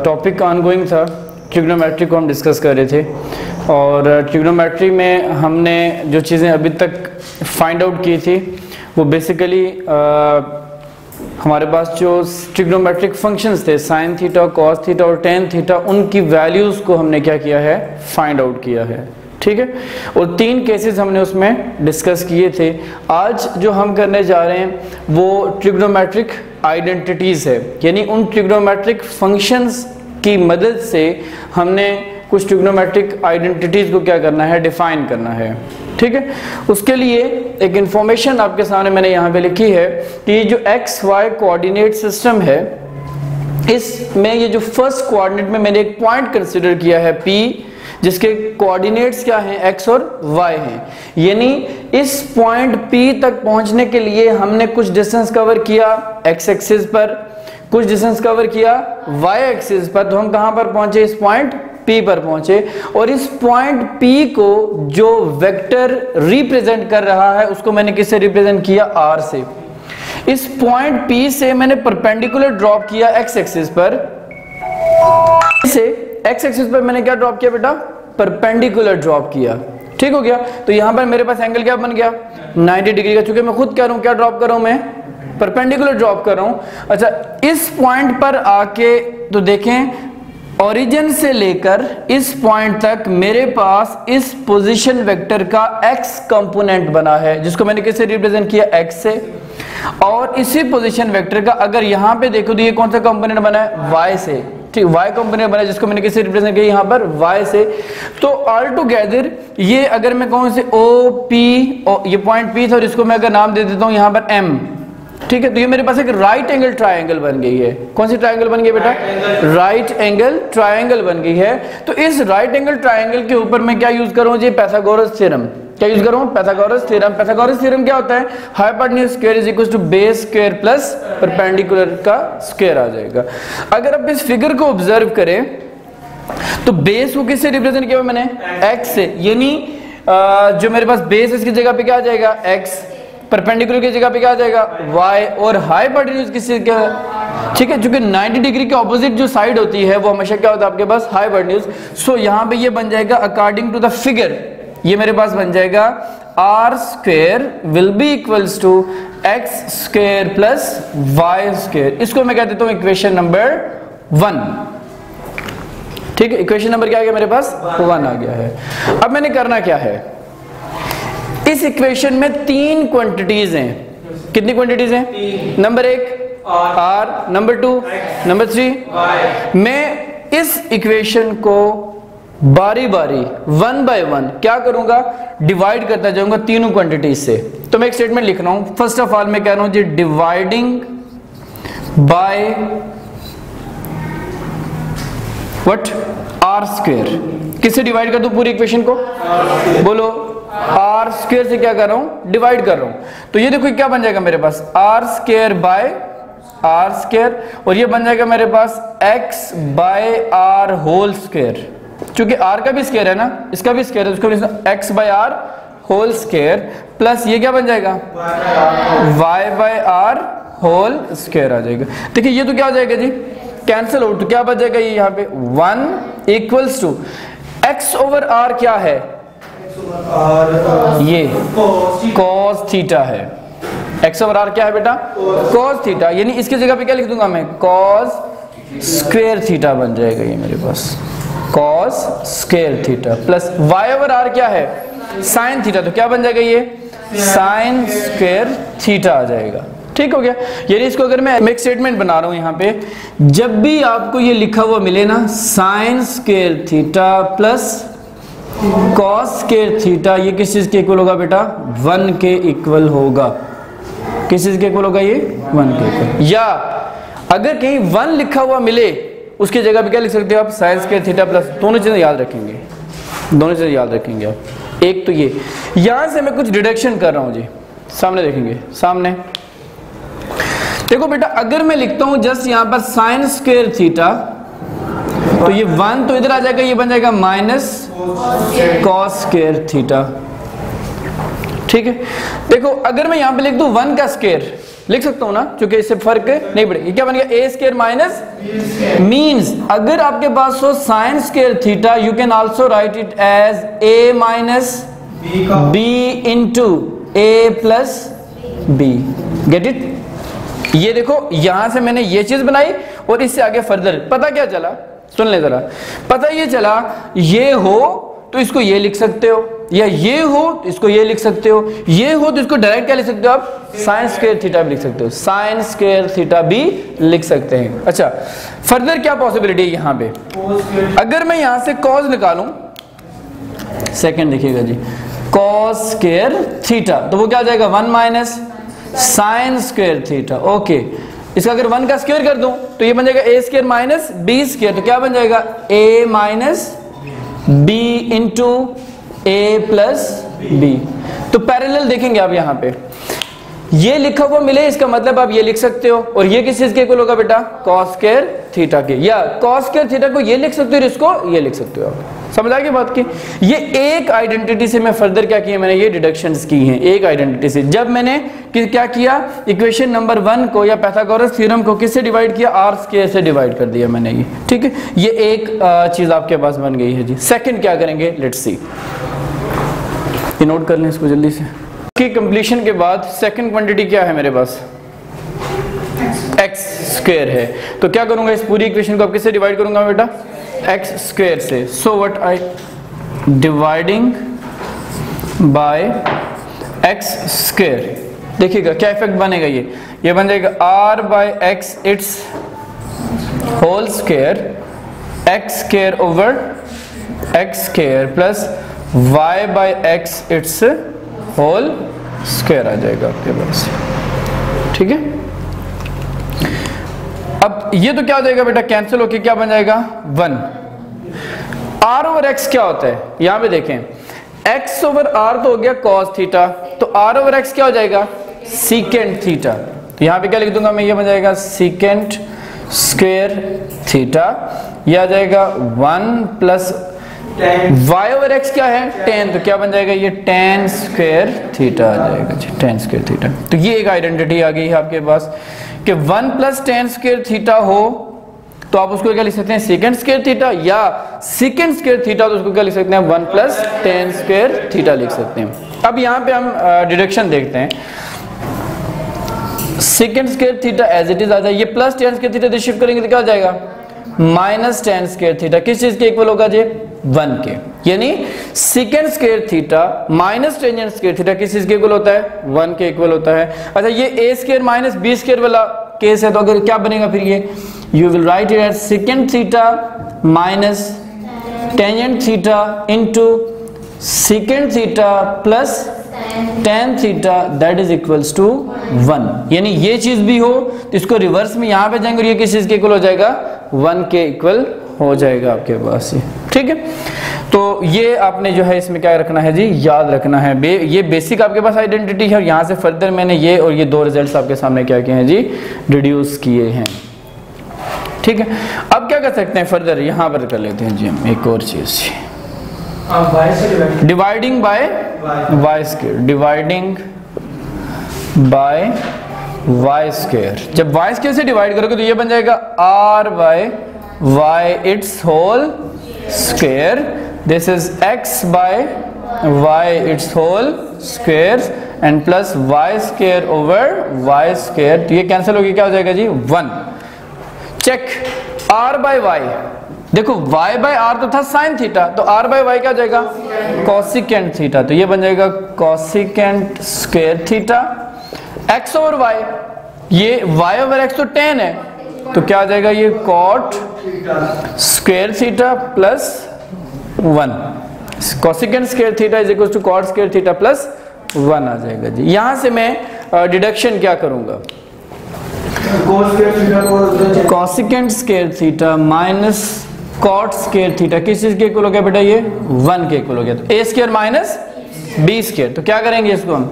Topic ongoing था, trigonometry को हम डिस्कस कर रहे थे और ट्रिग्नोमेट्री में हमने जो चीज़ें अभी तक फाइंड आउट की थी वो बेसिकली हमारे पास जो ट्रिग्नोमेट्रिक फंक्शंस थे साइन थीटा, कॉस थीटा और टेन थीटा, उनकी वैल्यूज़ को हमने क्या किया है, फाइंड आउट किया है। ठीक है, और 3 केसेस हमने उसमें डिस्कस किए थे। आज जो हम करने जा रहे हैं वो ट्रिग्नोमेट्रिक आइडेंटिटीज़ है, यानी उन ट्रिग्नोमेट्रिक फंक्शंस की मदद से हमने कुछ ट्रिग्नोमेट्रिक आइडेंटिटीज़ को क्या करना है, डिफाइन करना है। ठीक है, उसके लिए एक इंफॉर्मेशन आपके सामने मैंने यहाँ पे लिखी है कि जो एक्स वाई कोऑर्डिनेट सिस्टम है, इसमें ये जो फर्स्ट कोऑर्डिनेट में मैंने एक पॉइंट कंसिडर किया है P, जिसके कोऑर्डिनेट्स क्या हैं, x और y हैं। यानी इस पॉइंट P तक पहुंचने के लिए हमने कुछ डिस्टेंस कवर किया x एक्सिस पर, कुछ डिस्टेंस कवर किया y एक्सिस पर, तो हम कहां पर पहुंचे, इस पॉइंट P पर पहुंचे। और इस पॉइंट P को जो वेक्टर रिप्रेजेंट कर रहा है उसको मैंने किससे रिप्रेजेंट किया, r से। इस पॉइंट P से मैंने परपेंडिकुलर ड्रॉप किया x एक्सिस पर, इसे x एक्सिस पर मैंने क्या ड्रॉप किया बेटा, परपेंडिकुलर ड्रॉप किया। ठीक हो गया, तो यहां पर मेरे पास एंगल क्या बन गया, 90 डिग्री का, चूंकि मैं खुद कह रहा हूं क्या ड्रॉप कर रहा हूं, मैं परपेंडिकुलर ड्रॉप कर रहा हूं। अच्छा, इस पॉइंट पर आके तो देखें, ओरिजिन से लेकर इस पॉइंट तक मेरे पास इस पोजीशन वेक्टर का x कंपोनेंट बना है, जिसको मैंने किससे रिप्रेजेंट किया, x से। और इसी पोजीशन वेक्टर का अगर यहां पे देखो तो ये कौन सा कंपोनेंट बना है, y से। ठीक, y कंपोनेंट बना है, जिसको मैंने किससे रिप्रेजेंट किया, यहां पर y से। तो ऑल टुगेदर ये अगर मैं कहूं से OP, ये पॉइंट P था और इसको मैं अगर नाम दे देता हूं यहां पर M। ठीक है, तो ये मेरे पास एक राइट एंगल ट्रायंगल बन गई है। कौन सी ट्रायंगल बन गई बेटा, राइट एंगल ट्रायंगल बन गई है। तो इस राइट एंगल ट्रायंगल के ऊपर मैं क्या यूज करूं जी, पाइथागोरस थ्योरम। क्या यूज करूं, पाइथागोरस थ्योरम। पाइथागोरस थ्योरम क्या होता है, hypotenuse square is equal to base square plus perpendicular का स्क्वायर आ जाएगा। अगर आप इस फिगर को ऑब्जर्व करें तो बेस को किससे रिप्रेजेंट किया मैंने, x से। यानी जो मेरे पास बेस इसकी जगह पे क्या आ जाएगा, x, परपेंडिकुलर की जगह पे क्या आ जाएगा, y, और हाइपोटेन्यूज किससे क्या, ठीक है, क्योंकि 90 डिग्री के ऑपोजिट जो साइड होती है वो हमेशा क्या होता है आपके पास, हाइपोटेन्यूज। सो यहाँ पे ये बन जाएगा अकॉर्डिंग टू द फिगर, ये मेरे पास बन जाएगा r square will be equals to x square plus y square. इसको मैं कह देता हूं इक्वेशन नंबर 1। ठीक है, इक्वेशन नंबर क्या आ गया मेरे पास, 1 आ गया है। अब मैंने करना क्या है, इस इक्वेशन में 3 क्वांटिटीज हैं। कितनी क्वांटिटीज हैं, नंबर 1 r, नंबर 2, नंबर 3 मैं इस इक्वेशन को बारी बारी 1 बाय 1 क्या करूंगा, डिवाइड करता जाऊंगा तीनों क्वांटिटीज से। तो मैं एक स्टेटमेंट लिख रहा हूं, फर्स्ट ऑफ ऑल मैं कह रहा हूं जी dividing by what, r square. किससे डिवाइड कर दूं पूरी इक्वेशन को, बोलो, r स्क्वायर से क्या कर रहा हूं, डिवाइड कर रहा हूं। तो ये देखो क्या बन जाएगा मेरे पास, r square by r square, और ये बन जाएगा मेरे पास x by r whole square. चूंकि r का भी स्क्वायर है ना, इसका भी स्क्वायर है, उसको x by r whole square plus ये क्या बन जाएगा, y by r whole square आ जाएगा। देखिए ये तो क्या हो जाएगा जी, कैंसिल आउट, तो क्या बच जाएगा ये यहाँ पे 1 equals to x over r क्या है, ये cos थीटा है। x ओवर r क्या है बेटा, cos थीटा। यानी इसकी जगह पे क्या लिख दूंगा मैं, cos स्क्वायर थीटा बन जाएगा ये मेरे पास, cos square theta plus y over r क्या है, sin थीटा। तो क्या बन जाएगा ये, sin स्क्वायर थीटा आ जाएगा। ठीक हो गया। यानी इसको अगर मैं एक स्टेटमेंट बना रहा हूं यहां पे, जब भी आपको ये लिखा हुआ मिले ना, sin square theta plus cos square theta, ये किस चीज के इक्वल होगा बेटा, 1 के इक्वल होगा। किस चीज के इक्वल होगा ये, 1 के इक्वल। या अगर कहीं 1 लिखा हुआ मिले उसकी जगह पे क्या लिख सकते हो आप, sin स्क्वायर थीटा प्लस, दोनों चीजें याद रखेंगे, दोनों चीजें याद रखेंगे आप। एक तो ये, यहां से मैं कुछ डिडक्शन कर रहा हूं जी, सामने देखेंगे, सामने देखो बेटा, अगर मैं लिखता हूं जस्ट यहां पर sin स्क्वायर थीटा, तो ये 1 तो इधर आ जाएगा, ये बन जाएगा माइनस cos स्क्वायर थीटा। ठीक है, देखो अगर मैं यहां पे लिख दूं 1 का स्क्वायर, लिख सकता हूं ना, क्योंकि इससे फर्क नहीं पड़ेगा। ये क्या बन गया, ए स्क्वायर माइनस मीन्स अगर आपके पास हो sine square theta, you can also write it as A minus B into A plus B. Get it? ये देखो यहां से मैंने ये चीज बनाई और इससे आगे फर्दर पता क्या चला, सुन ले जरा। पता ये चला ये हो तो इसको ये लिख सकते हो, या ये हो तो इसको ये लिख सकते हो, ये हो तो इसको डायरेक्ट क्या लिख सकते हो आप, साइन स्क्वायर थीटा भी लिख सकते हो, साइन स्क्वायर थीटा भी लिख सकते हैं। अच्छा फर्दर क्या पॉसिबिलिटी है यहाँ पे, अगर मैं यहां से कॉस निकालूं, सेकंड देखिएगा जी, कॉस स्क्वायर थीटा, तो वो क्या आ जाएगा 1 minus sign square theta. Okay, इसका अगर 1 का स्क्वायर कर दूं तो ये बन जाएगा ए स्क्वायर माइनस बी स्क्वायर, तो क्या बन जाएगा ए minus B into A plus B. तो पैरेलल देखेंगे आप यहाँ पे, ये लिखा हुआ मिले इसका मतलब आप ये लिख सकते हो, और ये किस चीज के इक्वल होगा बेटा, कॉस स्क्वायर थीटा के, या कॉस स्क्वायर थीटा को ये लिख सकते हो और इसको ये लिख सकते हो आप। समझ आ गई बात की? ये एक आइडेंटिटी से मैं फर्दर क्या किया, मैंने ये डिडक्शंस की हैं एक आइडेंटिटी से। जब मैंने क्या किया, इक्वेशन नंबर 1 को या पाइथागोरस थ्योरम को किससे डिवाइड किया, आर स्क्वायर से डिवाइड कर दिया मैंने ये। ठीक है, ये एक चीज आपके पास बन गई है जी। सेकंड क्या करेंगे, लेट्स सी, ये नोट कर लें इसको जल्दी से। की कंप्लीशन के बाद सेकंड क्वांटिटी क्या है मेरे पास, एक्स स्क्वायर है। तो क्या करूंगा, इस पूरी इक्वेशन को आप किससे डिवाइड करूंगा बेटा, एक्स स्क्वायर से। So what I dividing by X square, देखिएगा क्या इफेक्ट बनेगा, ये बन जाएगा R by X its whole square, X square over X square plus Y by X its whole square आ जाएगा आपके पास। ठीक है, अब ये तो क्या हो जाएगा बेटा, कैंसिल होके क्या बन जाएगा 1। आर ओवर एक्स क्या होता है, यहां पे देखें, एक्स ओवर आर तो हो गया कॉस थीटा, तो आर ओवर एक्स क्या हो जाएगा, सीकेंट थीटा। तो यहां पे क्या लिख दूंगा मैं, ये बन जाएगा सीकेंट स्क्वायर थीटा, ये आ जाएगा 1 प्लस वाई ओवर एक्स क्या है, tan, तो क्या बन जाएगा ये tan स्क्वायर थीटा आ जाएगा जी, tan स्क्वायर थीटा। तो ये एक आइडेंटिटी आ गई है आपके पास कि 1 प्लस tan स्क्वायर थीटा हो तो आप उसको क्या लिख सकते हैं, सेकंड स्क्वायर थीटा, या सेकंड स्क्वायर थीटा तो उसको क्या लिख सकते हैं, 1 प्लस tan स्क्वायर थीटा लिख सकते हैं। अब यहाँ पे हम डिडक्शन देखते हैं, second square theta as it is आ जाए, ये plus tan square theta shift करेंगे तो क्या हो जाएगा, माइनस tan स्क्वायर थीटा, किस चीज के इक्वल होगा जी, 1 के, यानी second square theta minus tangent square theta किस चीज के इक्वल होता है, 1 के इक्वल होता है। अच्छा ये A square minus B square वाला केस है, तो अगर क्या बनेगा फिर ये, you will write it as second theta minus tangent theta into second theta plus tan theta that is equals to 1। यानी ये चीज भी हो तो इसको रिवर्स में यहां पे जाएंगे और ये किस चीज के इक्वल हो जाएगा, 1 के इक्वल हो जाएगा आपके पास ये। ठीक है, तो ये आपने जो है इसमें क्या रखना है जी, याद रखना है। ये बेसिक आपके पास आइडेंटिटी है, और यहाँ से फर्दर मैंने ये और ये 2 रिजल्ट्स आपके सामने क्या किए हैं जी, रिड्यूस किए हैं। ठीक है, अब क्या कर सकते हैं फर्दर, यहाँ पर कर लेते हैं जी हम एक और चीज, dividing by Y square, dividing by Y square. जब वाई स्क्वायर से डिवाइड करोगे तो ये बन जाएगा R by Y its whole square, this is X by Y its whole square and plus Y square over Y square. तो ये cancel होगी, क्या हो जाएगा जी 1। चेक आर बाय वाई, देखो y बाय आर तो था साइन थीटा, तो r बाय वाई क्या हो जाएगा, कॉसिकेंट थीटा, तो ये बन जाएगा cosecant square theta. x over y, ये y ओवर x तो tan है, तो क्या आ जाएगा ये cot square theta plus 1, cosecant square theta is equal to cot square theta plus 1 आ जाएगा जी। यहां से मैं डिडक्शन क्या करूंगा, cosecant square theta minus cot square theta किस चीज के इक्वल हो गया बेटा, ये 1 के इक्वल हो गया, तो A square minus B square. तो क्या करेंगे इसको हम,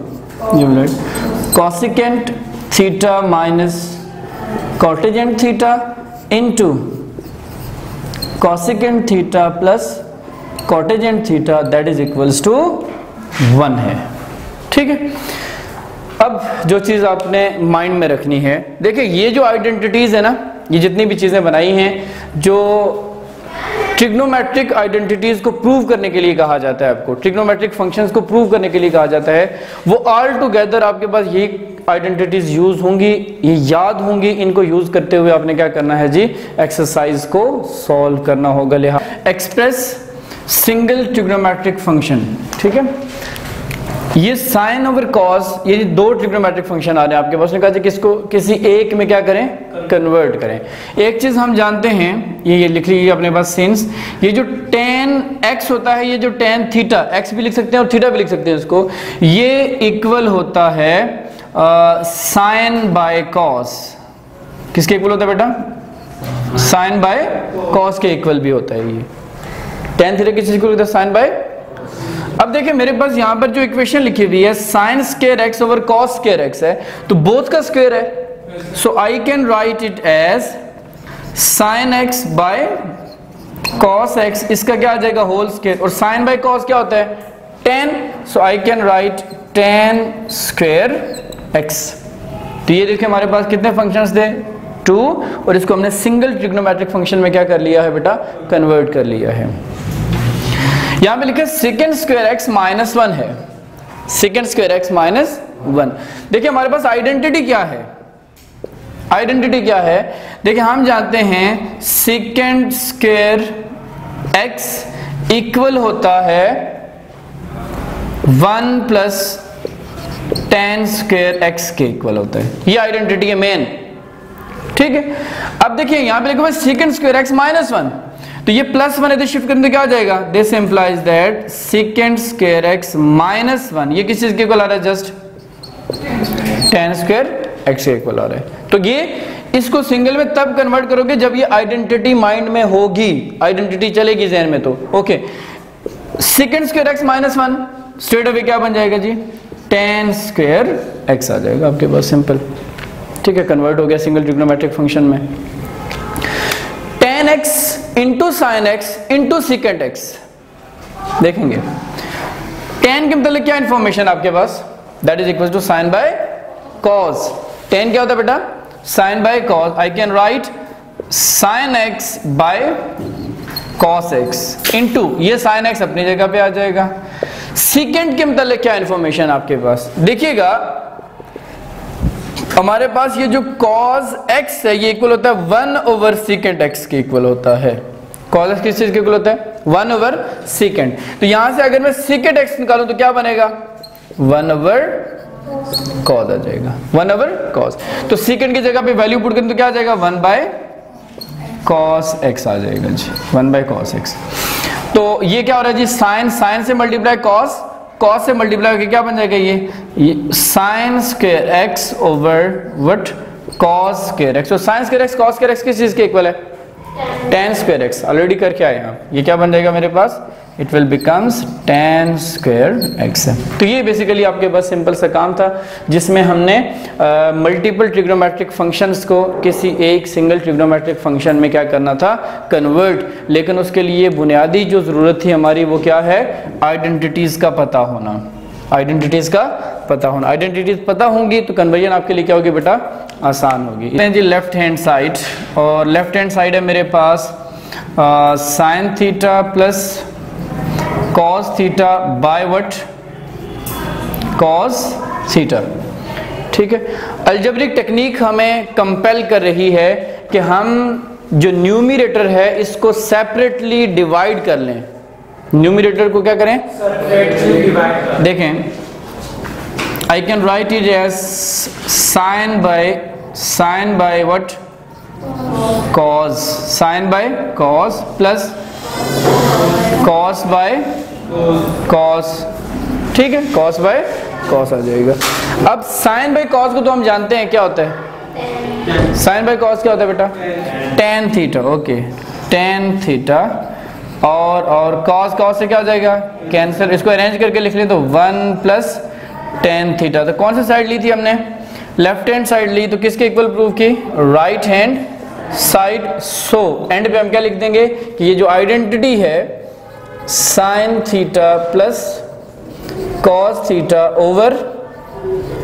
cosecant theta minus cotangent theta into cosecant theta plus cotangent theta that is equals to 1 है। ठीक है, अब जो चीज आपने माइंड में रखनी है, देखिए ये जो आइडेंटिटीज है ना, ये जितनी भी चीजें बनाई हैं, जो ट्रिग्नोमेट्रिक आइडेंटिटीज को प्रूव करने के लिए कहा जाता है, आपको ट्रिग्नोमेट्रिक फंक्शंस को प्रूव करने के लिए कहा जाता है, वो ऑल टुगेदर आपके पास यही आइडेंटिटीज यूज होंगी, ये याद होंगी। इनको यूज करते हुए आपने क्या करना है जी, एक्सरसाइज को सॉल्व करना होगा। लिहाजा एक्सप्रेस सिंगल ट्रिग्नोमेट्रिक फंक्शन, ठीक है। ये साइन ओवर कॉस, ये दो ट्रिग्नोमेट्रिक फंक्शन आ रहे हैं आपके पास, कहा किसको किसी एक में क्या करें, कन्वर्ट करें। एक चीज हम जानते हैं, ये लिख लीजिए अपने पास, सिंस ये जो tan x होता है, ये जो tan थीटा, x भी लिख सकते हैं और थीटा भी लिख सकते हैं इसको, ये इक्वल होता है साइन बाय कॉस। किसके इक्वल होता है बेटा, साइन बाय कॉस के इक्वल भी होता है। ये tan थीटा किस इक्वल होता है, साइन बाय। अब देखिए मेरे पास यहां पर जो इक्वेशन लिखी हुई है sine square x over cos square x है, तो बोथ का स्क्वायर है, so I can write it as sine x by cos x, इसका क्या आ जाएगा, होल स्क्वायर, और साइन बाय कॉस क्या होता है, tan, so I can write tan square x। तो ये देखिए हमारे पास कितने फंक्शंस थे, 2, और इसको हमने सिंगल ट्रिग्नोमेट्रिक फंक्शन में क्या कर लिया है बेटा, कन्वर्ट कर लिया है। यहां पे लिखा सेकेंड स्क्वायर एक्स माइनस 1 है, सेकेंड स्क्वायर एक्स माइनस 1। देखिए हमारे पास आइडेंटिटी क्या है, आइडेंटिटी क्या है, देखिए हम जानते हैं सेकेंड स्क्वायर एक्स इक्वल होता है 1 प्लस tan स्क्वायर एक्स के इक्वल होता है, ये आइडेंटिटी है मेन, ठीक है। अब देखिए यहां पे लिखा हुआ है सेकेंड स्क्वायर एक्स माइनस 1, तो ये प्लस 1 है तो शिफ्ट करने क्या हो जाएगा, this implies that second square X minus 1, ये किस चीज के इक्वल आ रहा है, जस्ट tan स्क्वायर एक्स के इक्वल आ रहा है। तो ये इसको सिंगल में तब कन्वर्ट करोगे जब ये आइडेंटिटी माइंड में होगी, आइडेंटिटी चलेगी जहन में, तो okay. Second square X minus 1 straight away क्या बन जाएगा जी, tan स्क्वायर एक्स आ जाएगा आपके पास, सिंपल, ठीक है, कन्वर्ट हो गया सिंगल ट्रिग्नोमेट्रिक फंक्शन में। tan x into sine X into second X, देखेंगे tan के मतलब क्या इंफॉर्मेशन आपके पास, that is equal to sine by cos. tan क्या होता है बेटा, sine by cos, I can write sine X by cos x into ये साइन एक्स अपनी जगह पे आ जाएगा। सेकेंड के मतलब क्या इंफॉर्मेशन आपके पास, देखिएगा हमारे पास ये जो cos x है ये इक्वल होता है 1 ओवर सेकेंड x के इक्वल होता है। cos x किस चीज के इक्वल होता है, 1 ओवर सेकेंड। तो यहां से अगर मैं सेकेंड x निकालूं तो क्या बनेगा, 1 ओवर cos आ जाएगा, 1 ओवर cos। तो सेकेंड की जगह पे वैल्यू पुट करें तो क्या आ जाएगा, 1 बाय cos x आ जाएगा जी, 1 बाय cos x। तो ये क्या हो रहा है जी, साइन, साइन से मल्टीप्लाई cos, cos से मल्टीप्लाई करके क्या बन जाएगा, ये sine square X over what, cos square X. तो sine square X cos square X किस चीज के इक्वल है, tan स्क्वायर एक्स, ऑलरेडी करके आए आप, ये क्या बन जाएगा मेरे पास, it will becomes tan square X है। तो ये बेसिकली आपके पास सिंपल सा काम था जिसमें हमने मल्टीपल ट्रिग्नोमेट्रिक फंक्शंस को किसी एक सिंगल ट्रिग्नोमेट्रिक फंक्शन में क्या करना था, कन्वर्ट। लेकिन उसके लिए बुनियादी जो ज़रूरत थी हमारी वो क्या है, आइडेंटिटीज़ का पता होना, आइडेंटिटीज़ का पता होना। आइडेंटिटीज़ पता होंगी तो कन्वर्जन आपके लिए क्या होगी बेटा, आसान होगी। जी लेफ्ट हैंड साइड, और लेफ्ट हैंड साइड है मेरे पास sine theta plus cos theta by what, cos theta, ठीक है। अलजेब्रिक टेक्निक हमें कंपेल कर रही है कि हम जो न्यूमरेटर है इसको सेपरेटली डिवाइड कर लें। न्यूमरेटर को क्या करें, सेपरेटली डिवाइड कर, देखें I can write it as sine by what, cos, sine by cos plus cos by cos, ठीक है, cos बाय cos आ जाएगा। अब sin बाय cos को तो हम जानते हैं क्या होता है, sin बाय cos क्या होता है बेटा, tan theta, okay, tan theta, और cos से क्या हो जाएगा, कैंसिल, इसको अरेंज करके लिख लें तो 1 प्लस tan थीटा। तो कौन सी साइड ली थी हमने, लेफ्ट हैंड साइड ली, तो किसके इक्वल प्रूव की, right hand side. So and पे हम क्या लिख देंगे कि ये जो आइडेंटिटी है sign theta plus cos theta over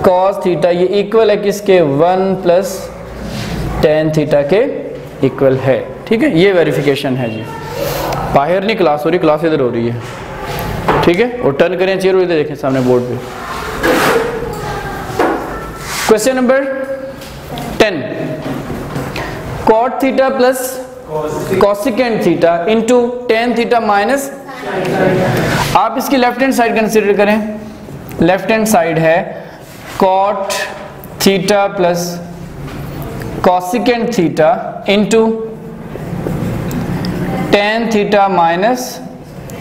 cos theta ये इक्वल है किसके, 1 प्लस टेन थीटा के इक्वल है। ठीक है, ये वेरिफिकेशन है जी। बाहर नहीं क्लास हो रही, क्लास इधर हो रही है। ठीक है, और टर्न करें चेयर, इधर देखें सामने बोर्ड पे। Question number 10, cot theta plus cosecant theta into ten theta minus. आप इसकी लेफ्ट हैंड साइड कंसीडर करें। लेफ्ट हैंड साइड है cot theta plus cosecant theta into ten theta minus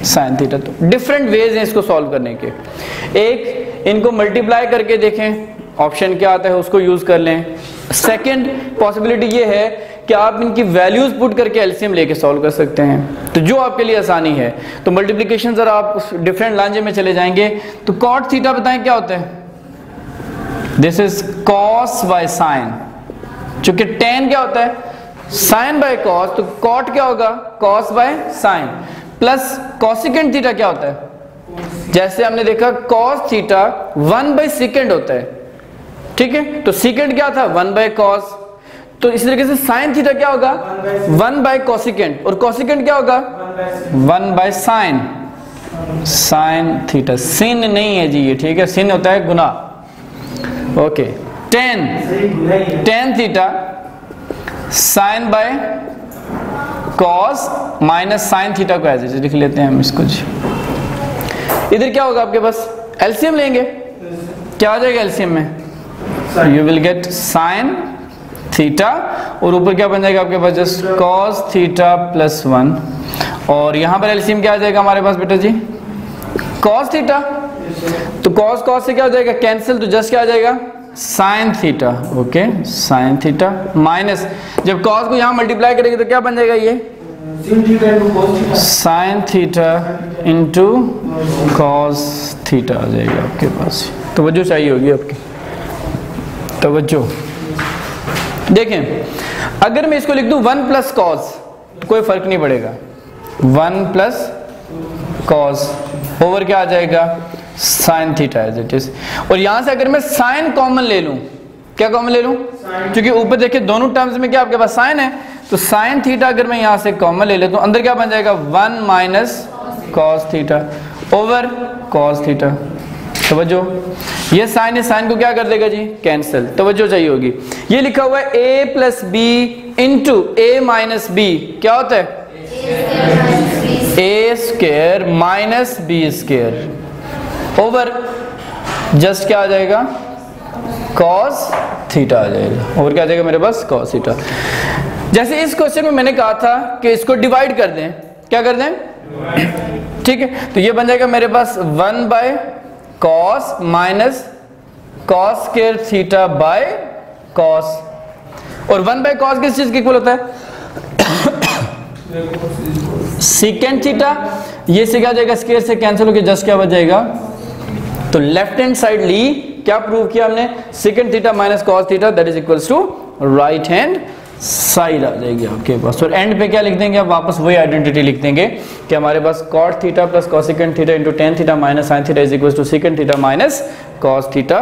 sine theta. तो different ways हैं इसको solve करने के। एक, इनको मल्टीप्लाई करके देखें, ऑप्शन क्या आता है उसको यूज कर लें। सेकंड पॉसिबिलिटी ये है कि आप इनकी वैल्यूज पुट करके एलसीएम लेके सॉल्व कर सकते हैं, तो जो आपके लिए आसानी है। तो मल्टीप्लिकेशन जरा आप डिफरेंट लांजे में चले जाएंगे। तो कॉट थीटा बताएं क्या होता है, this is cos by sine. चूंकि टेन क्या होता है, साइन बाय कॉस, तो कॉट क्या होगा, cos by sine. Plus cosecant theta क्या होता है, जैसे हमने देखा कॉस थीटा 1 बाय सेकेंड होता है। ठीक है, तो सेकेंड क्या था, 1 बाय कॉस। तो इसी तरीके से साइन थीटा क्या होगा, 1 बाय कॉसिकेंट, और कॉसिकेंट क्या होगा, 1 by sine. Sine theta sin नहीं है जी ये, ठीक है, सिन होता है गुना। Okay, tan theta sine by cos minus sine theta को ऐसे लिख लेते हैं हम इसको जी। इधर क्या होगा आपके पास, एलसीएम लेंगे, क्या आ जाएगा एलसीएम में, you will get sine theta, और ऊपर क्या बन जाएगा आपके पास, जस्ट कॉस थीटा प्लस 1, और यहां पर एलसीएम क्या आ जाएगा हमारे पास बेटा जी, कॉस थीटा। तो कॉस कॉस से क्या हो जाएगा, कैंसिल, तो जस्ट क्या आ जाएगा, sine theta. Okay, sine theta minus, जब कॉस को यहां मल्टीप्लाई करेंगे तो क्या बन जाएगा, ये sine theta into cos theta आ जाएगा आपके पास। तवज्जो चाहिए होगी आपकी, तवज्जो। देखें, अगर मैं इसको लिख दूं 1 प्लस कॉस, तो कोई फर्क नहीं पड़ेगा, 1 प्लस कॉस ओवर क्या आ जाएगा, sine theta as it is. और यहां से अगर मैं साइन कॉमन ले लूं, क्या कॉमन ले लूं, क्योंकि ऊपर देखिए दोनों टर्म्स में क्या आपके पास साइन है, तो साइन थीटा अगर मैं यहां से कॉमन ले लेता हूं, अंदर क्या बन जाएगा, 1 minus cos theta over cos theta. तवज्जो, ये साइन को क्या कर देगा जी, कैंसिल। तवज्जो चाहिए होगी। ये लिखा हुआ है a plus B into A minus B, क्या होता है, A square minus B square over just क्या आ जाएगा, कॉस थीटा आ जाएगा, और क्या आ जाएगा मेरे पास, कॉस थीटा। जैसे इस क्वेश्चन में मैंने कहा था कि इसको डिवाइड कर दें, क्या कर दें, ठीक है, तो ये बन जाएगा मेरे पास 1 bye cos minus cos square theta by cos, और 1 बाय कॉस किस चीज के इक्वल होता है, सीकेंट थीटा। ये से क्या हो जाएगा, स्क्वायर से कैंसिल होकर जस्ट क्या बच जाएगा, तो लेफ्ट हैंड साइड ली, क्या प्रूव किया हमने, second theta minus cos theta that is equals to right hand side आ जाएगी आपके पास। और एंड पे क्या लिख देंगे, आप वापस वही आइडेंटिटी लिख देंगे कि हमारे पास cot theta plus cosecant theta into ten theta minus sine theta is equals to second theta minus cos theta